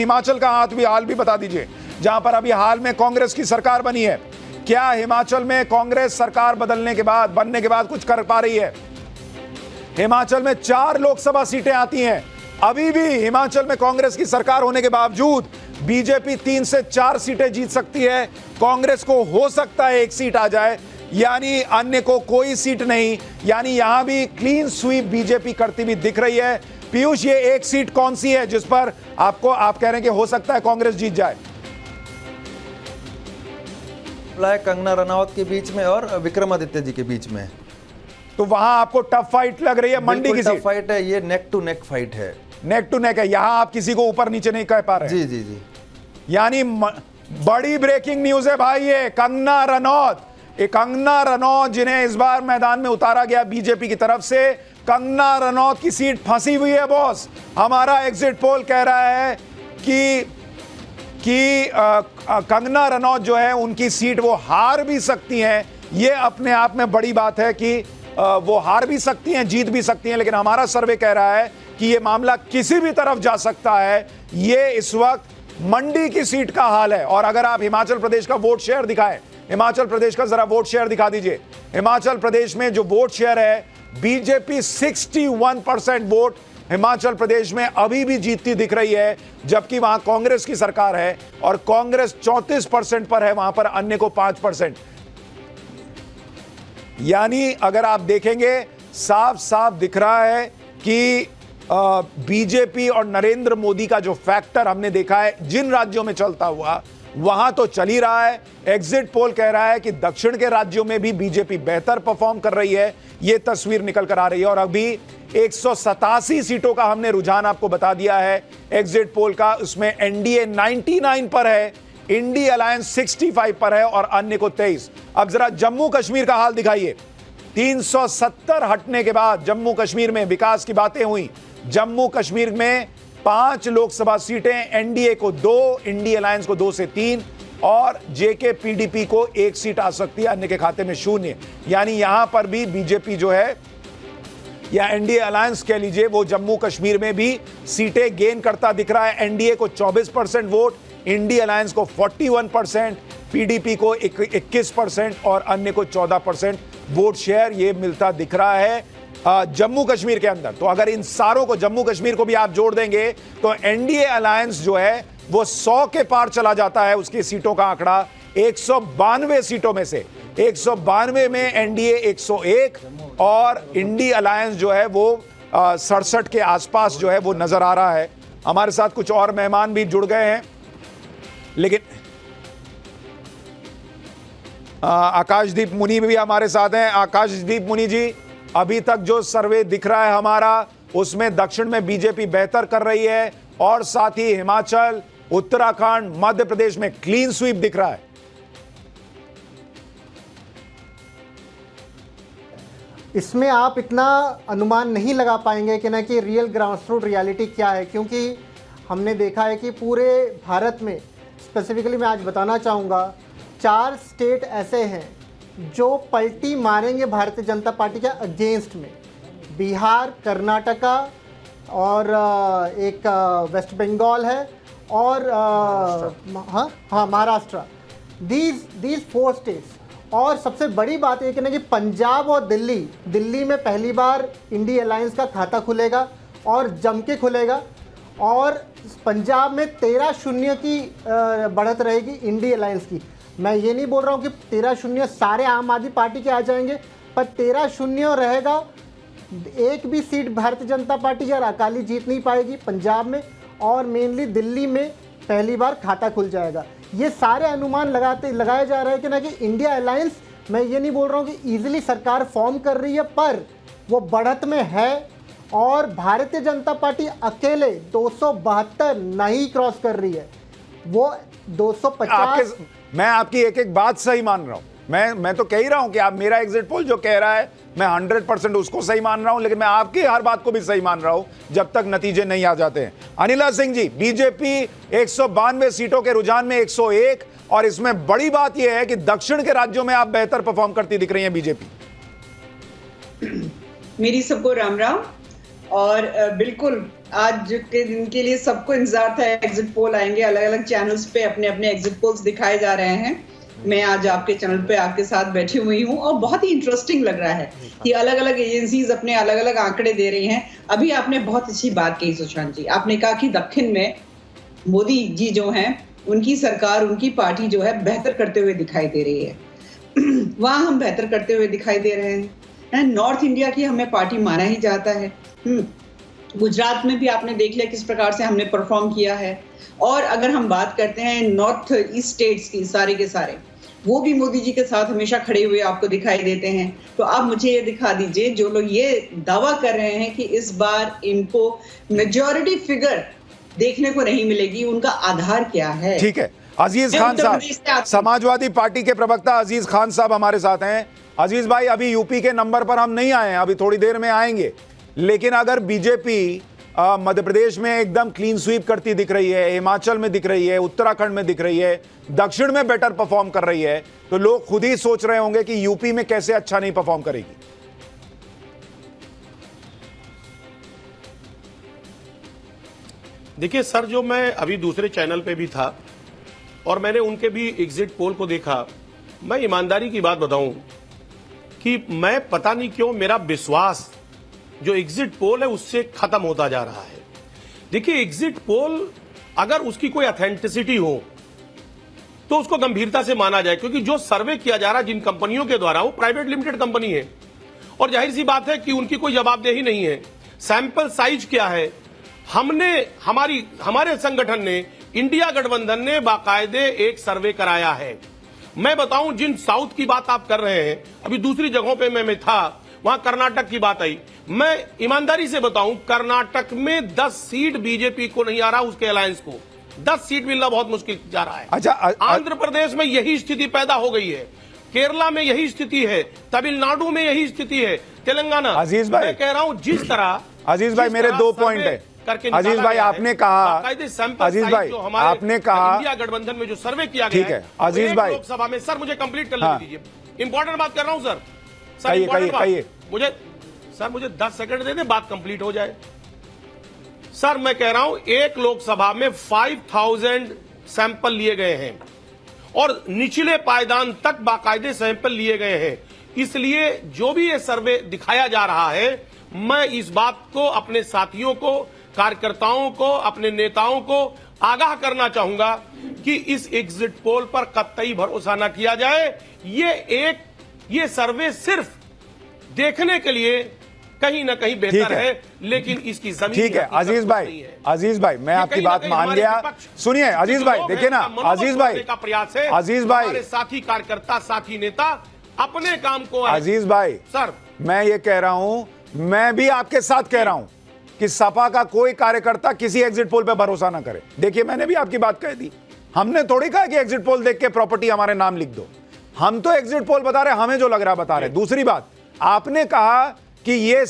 हिमाचल का हाल भी बता दीजिए, जहां पर अभी हाल में कांग्रेस की सरकार बनी है। क्या हिमाचल में कांग्रेस सरकार बनने के बाद कुछ कर पा रही है? हिमाचल में 4 लोकसभा सीटें आती हैं। अभी भी हिमाचल में कांग्रेस की सरकार होने के बावजूद बीजेपी 3 से 4 सीटें जीत सकती है। कांग्रेस को हो सकता है 1 सीट आ जाए, यानी अन्य को कोई सीट नहीं। यानी यहां भी क्लीन स्वीप बीजेपी करती हुई दिख रही है। पीयूष, ये 1 सीट कौन सी है जिस पर आप कह रहे हैं कि हो सकता है कांग्रेस जीत जाए? कंगना रनावत के बीच में और विक्रमादित्य जी के बीच में, तो वहां आपको टफ फाइट लग रही है। मंडी की टफ फाइट है, ये नेक टू नेक फाइट है। नेक टू नेक है, यहां आप किसी को ऊपर नीचे नहीं कह पा रहे। जी जी जी, यानी बड़ी ब्रेकिंग न्यूज है भाई। ये कंगना रनौत जिन्हें इस बार मैदान में उतारा गया बीजेपी की तरफ से, कंगना रनौत की सीट फंसी हुई है बॉस। हमारा एग्जिट पोल कह रहा है कि कंगना रनौत जो है उनकी सीट वो हार भी सकती हैं। ये अपने आप में बड़ी बात है कि वो हार भी सकती हैं, जीत भी सकती हैं, लेकिन हमारा सर्वे कह रहा है कि ये मामला किसी भी तरफ जा सकता है। ये इस वक्त मंडी की सीट का हाल है। और अगर आप हिमाचल प्रदेश का वोट शेयर दिखाएं, हिमाचल प्रदेश का जरा वोट शेयर दिखा दीजिए। हिमाचल प्रदेश में जो वोट शेयर है, बीजेपी 61% वोट हिमाचल प्रदेश में अभी भी जीतती दिख रही है, जबकि वहां कांग्रेस की सरकार है और कांग्रेस 34% पर है, वहां पर अन्य को 5%। यानी अगर आप देखेंगे, साफ साफ दिख रहा है कि बीजेपी और नरेंद्र मोदी का जो फैक्टर हमने देखा है जिन राज्यों में चलता हुआ, वहां तो चल ही रहा है। एग्जिट पोल कह रहा है कि दक्षिण के राज्यों में भी बीजेपी बेहतर परफॉर्म कर रही है। यह तस्वीर निकल कर आ रही है। और अभी 187 सीटों का हमने रुझान आपको बता दिया है एग्जिट पोल का। उसमें एनडीए 99 पर है, इंडी अलायंस 65 पर है और अन्य को 23। अब जरा जम्मू कश्मीर का हाल दिखाइए। 370 हटने के बाद जम्मू कश्मीर में विकास की बातें हुई। जम्मू कश्मीर में 5 लोकसभा सीटें, एनडीए को 2, इंडी अलायंस को 2 से 3 और जेके पीडीपी को 1 सीट आ सकती है, अन्य के खाते में 0। यानी यहां पर भी बीजेपी जो है या एनडीए अलायंस कह लीजिए, वो जम्मू कश्मीर में भी सीटें गेन करता दिख रहा है। एनडीए को 24% वोट, इंडी अलायंस को 41%, पीडीपी को 21% और अन्य को 14% वोट शेयर ये मिलता दिख रहा है जम्मू कश्मीर के अंदर। तो अगर इन सारों को, जम्मू कश्मीर को भी आप जोड़ देंगे, तो एनडीए अलायंस जो है वो 100 के पार चला जाता है। उसकी सीटों का आंकड़ा 192 सीटों में से 192 में एनडीए 101 और इंडी अलायंस जो है वो 67 के आसपास जो है वो नजर आ रहा है। हमारे साथ कुछ और मेहमान भी जुड़ गए हैं, लेकिन आकाशदीप मुनि भी हमारे साथ हैं। आकाशदीप मुनि जी, अभी तक जो सर्वे दिख रहा है हमारा, उसमें दक्षिण में बीजेपी बेहतर कर रही है और साथ ही हिमाचल, उत्तराखंड, मध्य प्रदेश में क्लीन स्वीप दिख रहा है। इसमें आप इतना अनुमान नहीं लगा पाएंगे कि ना कि रियल ग्रासरूट रियलिटी क्या है, क्योंकि हमने देखा है कि पूरे भारत में, स्पेसिफिकली मैं आज बताना चाहूँगा, 4 स्टेट ऐसे हैं जो पलटी मारेंगे भारतीय जनता पार्टी के अगेंस्ट में। बिहार, कर्नाटका और एक वेस्ट बंगाल है और महाराष्ट्र। These 4 states. और सबसे बड़ी बात यह कि पंजाब और दिल्ली में पहली बार इंडी अलायंस का खाता खुलेगा और जम के खुलेगा। और पंजाब में 13-0 की बढ़त रहेगी इंडी अलायंस की। मैं ये नहीं बोल रहा हूँ कि 13-0 सारे आम आदमी पार्टी के आ जाएंगे, पर 13-0 रहेगा। एक भी सीट भारतीय जनता पार्टी या अकाली जीत नहीं पाएगी पंजाब में, और मेनली दिल्ली में पहली बार खाता खुल जाएगा। ये सारे अनुमान लगाए जा रहे हैं कि ना कि इंडिया अलायंस, मैं ये नहीं बोल रहा हूँ कि ईजिली सरकार फॉर्म कर रही है, पर वो बढ़त में है। और भारतीय जनता पार्टी अकेले 272 नहीं क्रॉस कर रही है, वो 250। मैं आपकी एक एक बात सही मान रहा हूं। मैं तो कह ही रहा हूं कि आप, मेरा एग्जिट पोल जो कह रहा है मैं 100% उसको सही मान रहा हूं, लेकिन मैं आपकी हर बात को भी सही मान रहा हूं जब तक नतीजे नहीं आ जाते हैं। अनिला सिंह जी, बीजेपी 192 सीटों के रुझान में 101, और इसमें बड़ी बात यह है कि दक्षिण के राज्यों में आप बेहतर परफॉर्म करती दिख रही हैं बीजेपी। मेरी सबको राम राम। और बिल्कुल आज के दिन के लिए सबको इंतजार था, एग्जिट पोल आएंगे, अलग अलग चैनल्स पे अपने अपने एग्जिट पोल्स दिखाए जा रहे हैं। मैं आज आपके चैनल पे आपके साथ बैठी हुई हूँ और बहुत ही इंटरेस्टिंग लग रहा है कि अलग अलग एजेंसीज अपने अलग अलग आंकड़े दे रही हैं। अभी आपने बहुत अच्छी बात कही सुशांत जी, आपने कहा कि दक्षिण में मोदी जी जो हैं उनकी सरकार, उनकी पार्टी जो है बेहतर करते हुए दिखाई दे रही है। वहां हम बेहतर करते हुए दिखाई दे रहे हैं। नॉर्थ इंडिया की हमें पार्टी माना ही जाता है। गुजरात में भी आपने देख लिया किस प्रकार से हमने परफॉर्म किया है। और अगर हम बात करते हैं नॉर्थ ईस्ट स्टेट्स की, सारे के सारे वो भी मोदी जी के साथ हमेशा खड़े हुए आपको दिखाई देते हैं। तो आप मुझे ये दिखा दीजिए, जो लोग ये दावा कर रहे हैं कि इस बार इनको मेजॉरिटी फिगर देखने को नहीं मिलेगी, उनका आधार क्या है? ठीक है, अजीज खान साहब, समाजवादी पार्टी के प्रवक्ता अजीज खान साहब हमारे साथ हैं। अजीज भाई, अभी यूपी के नंबर पर हम नहीं आए हैं, अभी थोड़ी देर में आएंगे, लेकिन अगर बीजेपी मध्य प्रदेश में एकदम क्लीन स्वीप करती दिख रही है, हिमाचल में दिख रही है, उत्तराखंड में दिख रही है, दक्षिण में बेटर परफॉर्म कर रही है, तो लोग खुद ही सोच रहे होंगे कि यूपी में कैसे अच्छा नहीं परफॉर्म करेगी। देखिए सर, जो मैं अभी दूसरे चैनल पे भी था और मैंने उनके भी एग्जिट पोल को देखा, मैं ईमानदारी की बात बताऊं कि मैं पता नहीं क्यों मेरा विश्वास जो एग्जिट पोल है उससे खत्म होता जा रहा है। देखिए, एग्जिट पोल अगर उसकी कोई ऑथेंटिसिटी हो तो उसको गंभीरता से माना जाए, क्योंकि जो सर्वे किया जा रहा है जिन कंपनियों के द्वारा, वो प्राइवेट लिमिटेड कंपनी है और जाहिर सी बात है कि उनकी कोई जवाबदेही नहीं है। सैंपल साइज क्या है? हमारे संगठन ने, इंडिया गठबंधन ने बाकायदे एक सर्वे कराया है। मैं बताऊं, जिन साउथ की बात आप कर रहे हैं, अभी दूसरी जगहों पे मैं था, वहां कर्नाटक की बात आई। मैं ईमानदारी से बताऊं, कर्नाटक में 10 सीट बीजेपी को नहीं आ रहा, उसके अलायंस को 10 सीट मिलना बहुत मुश्किल जा रहा है। अच्छा, आंध्र प्रदेश में यही स्थिति पैदा हो गई है, केरला में यही स्थिति है, तमिलनाडु में यही स्थिति है, तेलंगाना। अजीज भाई, मैं कह रहा हूं जिस तरह, अजीज भाई, मेरे 2 पॉइंट है। अजीज भाई, आपने कहा, अजीज भाई आपने कहा इंडिया गठबंधन में जो सर्वे किया गया है, अजीज भाई लोकसभा में, सर मुझे कंप्लीट कर लेने दीजिए, इंपॉर्टेंट बात कर रहा हूं सर। कहिए। मुझे 10 सेकंड दे दे, बात कंप्लीट हो जाए। सर मैं कह रहा हूं, एक लोकसभा में 5000 सैंपल लिए गए हैं और निचले पायदान तक बाकायदे सैंपल लिए गए हैं। इसलिए जो भी ये सर्वे दिखाया जा रहा है, मैं इस बात को अपने साथियों को, कार्यकर्ताओं को, अपने नेताओं को आगाह करना चाहूंगा कि इस एग्जिट पोल पर कतई भरोसा न किया जाए। ये सर्वे सिर्फ देखने के लिए कहीं ना कहीं बेहतर है, लेकिन इसकी जमीन ठीक है। अजीज भाई, मैं आपकी बात मान गया। सुनिए अजीज भाई, देखिए ना, अजीज भाई का प्रयास है, अजीज भाई, हमारे साथी कार्यकर्ता, साथी नेता अपने काम को, अजीज भाई सर, मैं ये कह रहा हूं, मैं भी आपके साथ कह रहा हूं कि सपा का कोई कार्यकर्ता किसी एग्जिट पोल पे भरोसा ना करे। देखिए, मैंने भी आपकी बात कह दी, हमने थोड़ी कहा कि एग्जिट पोल देख के प्रॉपर्टी हमारे नाम लिख दो। हम तो एग्जिट पोल बता रहे, हमें जो लग रहा बता रहे। दूसरी बात, आपने कहा कि ये